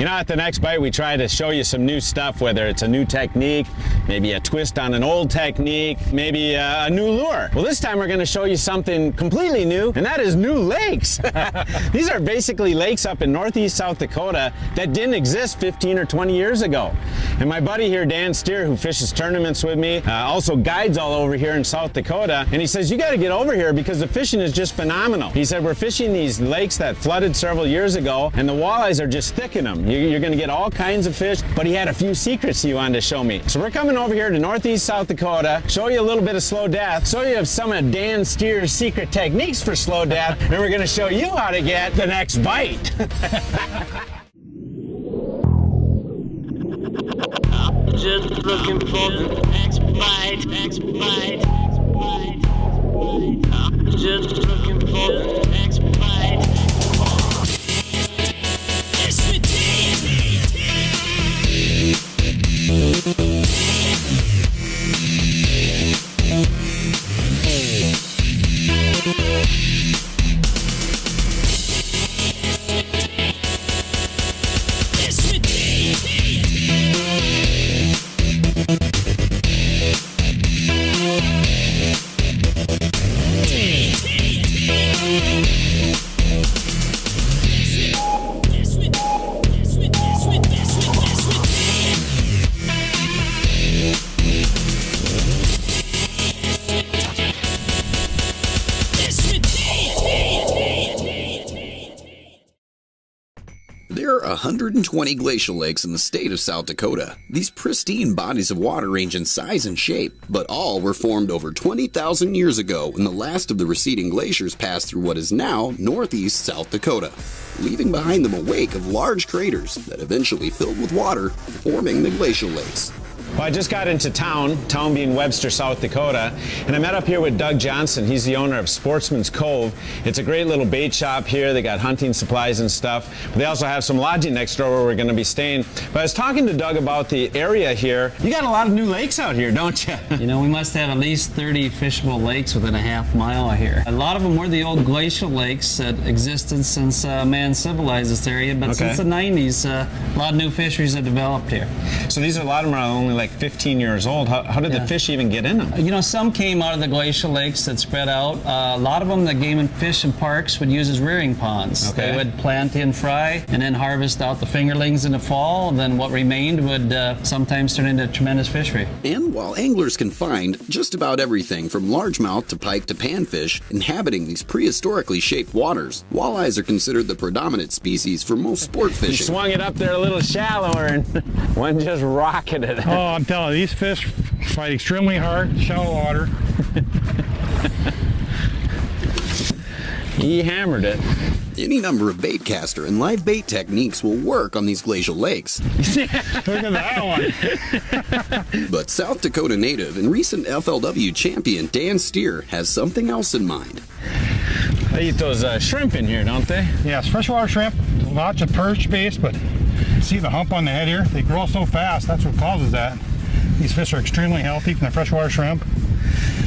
You know, at the next bite, we try to show you some new stuff, whether it's a new technique, maybe a twist on an old technique, maybe a new lure. Well, this time we're going to show you something completely new, and that is new lakes. These are basically lakes up in northeast South Dakota that didn't exist 15 or 20 years ago. And my buddy here, Dan Stier, who fishes tournaments with me, also guides all over here in South Dakota, and he says, you got to get over here because the fishing is just phenomenal. He said, we're fishing these lakes that flooded several years ago, and the walleyes are just thick in them. You're going to get all kinds of fish, but he had a few secrets he wanted to show me. So we're coming over here to northeast South Dakota, show you a little bit of slow death, show you some of Dan Stier's secret techniques for slow death, and we're going to show you how to get the next bite. I'm just looking for the next bite, next bite, next bite. I'm just looking for the next bite. There are 120 glacial lakes in the state of South Dakota. These pristine bodies of water range in size and shape, but all were formed over 20,000 years ago when the last of the receding glaciers passed through what is now northeast South Dakota, leaving behind them a wake of large craters that eventually filled with water, forming the glacial lakes. Well, I just got into town being Webster, South Dakota, and I met up here with Doug Johnson. He's the owner of Sportsman's Cove. It's a great little bait shop here. They got hunting supplies and stuff, but they also have some lodging next door where we're going to be staying. But I was talking to Doug about the area here. You got a lot of new lakes out here, don't you? You know, we must have at least 30 fishable lakes within a half mile of here. A lot of them were the old glacial lakes that existed since man civilized this area, but since the 90s, a lot of new fisheries have developed here. So these are, a lot of them are only like 15 years old. How did the fish even get in them? You know, some came out of the glacial lakes that spread out. A lot of them, the game and fish and parks would use as rearing ponds. They would plant in fry and then harvest out the fingerlings in the fall, and then what remained would sometimes turn into a tremendous fishery. And while anglers can find just about everything from largemouth to pike to panfish inhabiting these prehistorically shaped waters, walleyes are considered the predominant species for most sport fishing. You swung it up there a little shallower and one just rocketed it. Oh, I'm telling you, these fish fight extremely hard, shallow water. He hammered it. Any number of bait caster and live bait techniques will work on these glacial lakes. Look at that one. But South Dakota native and recent FLW champion Dan Stier has something else in mind. They eat those shrimp in here, don't they? Yes, freshwater shrimp, lots of perch base, but see the hump on the head here? They grow so fast, that's what causes that. These fish are extremely healthy from the freshwater shrimp.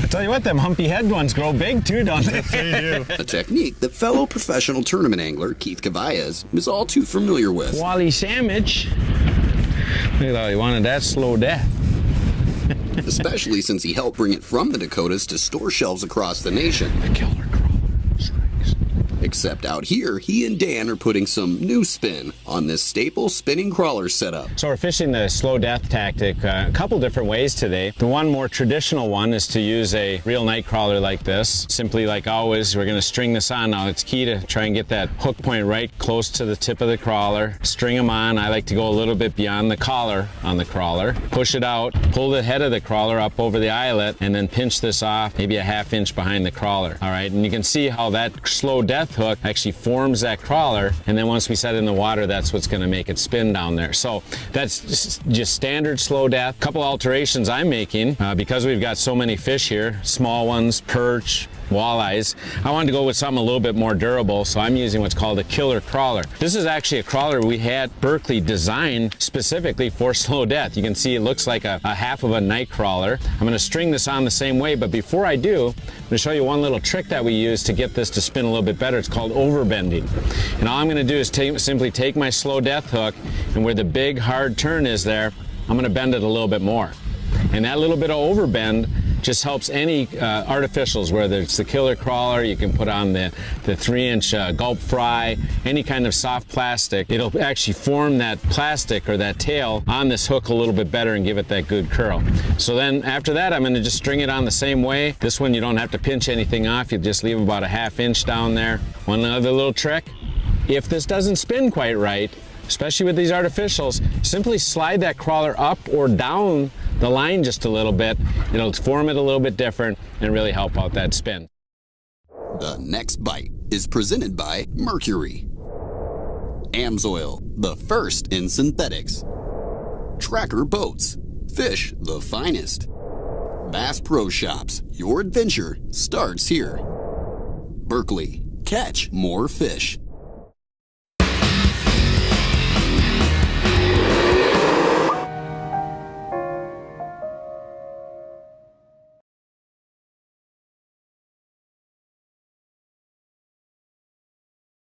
I tell you what, them humpy head ones grow big too, don't they? Yes, they do. A technique that fellow professional tournament angler Keith Kavajecz is all too familiar with. Wally sandwich. Look at how he wanted that slow death. Especially since he helped bring it from the Dakotas to store shelves across the nation. The killer crawler strikes. Except out here, he and Dan are putting some new spin on this staple spinning crawler setup. So we're fishing the slow death tactic a couple different ways today. The one more traditional one is to use a real night crawler like this. Simply, like always, we're going to string this on. Now it's key to try and get that hook point right close to the tip of the crawler. String them on. I like to go a little bit beyond the collar on the crawler. Push it out, pull the head of the crawler up over the eyelet, and then pinch this off maybe a ½ inch behind the crawler. All right, and you can see how that slow death hook actually forms that crawler, and then once we set it in the water, that's what's going to make it spin down there. So that's just standard slow death. Couple alterations I'm making because we've got so many fish here, small ones, perch, walleyes. I wanted to go with something a little bit more durable, so I'm using what's called a killer crawler. This is actually a crawler we had Berkeley designed specifically for slow death. You can see it looks like a half of a night crawler. I'm going to string this on the same way, but before I do, I'm going to show you one little trick that we use to get this to spin a little bit better. It's called overbending. And all I'm going to do is simply take my slow death hook, and where the big hard turn is there, I'm going to bend it a little bit more. And that little bit of overbend just helps any artificials, whether it's the killer crawler, you can put on the 3-inch gulp fry, any kind of soft plastic. It'll actually form that plastic or that tail on this hook a little bit better and give it that good curl. So then after that, I'm going to just string it on the same way. This one you don't have to pinch anything off. You just leave about a 1/2 inch down there. One other little trick, if this doesn't spin quite right, especially with these artificials, simply slide that crawler up or down the line just a little bit. It'll form it a little bit different and really help out that spin. The next bite is presented by Mercury, Amsoil, the first in synthetics, Tracker Boats, fish the finest, Bass Pro Shops, your adventure starts here, Berkeley, catch more fish.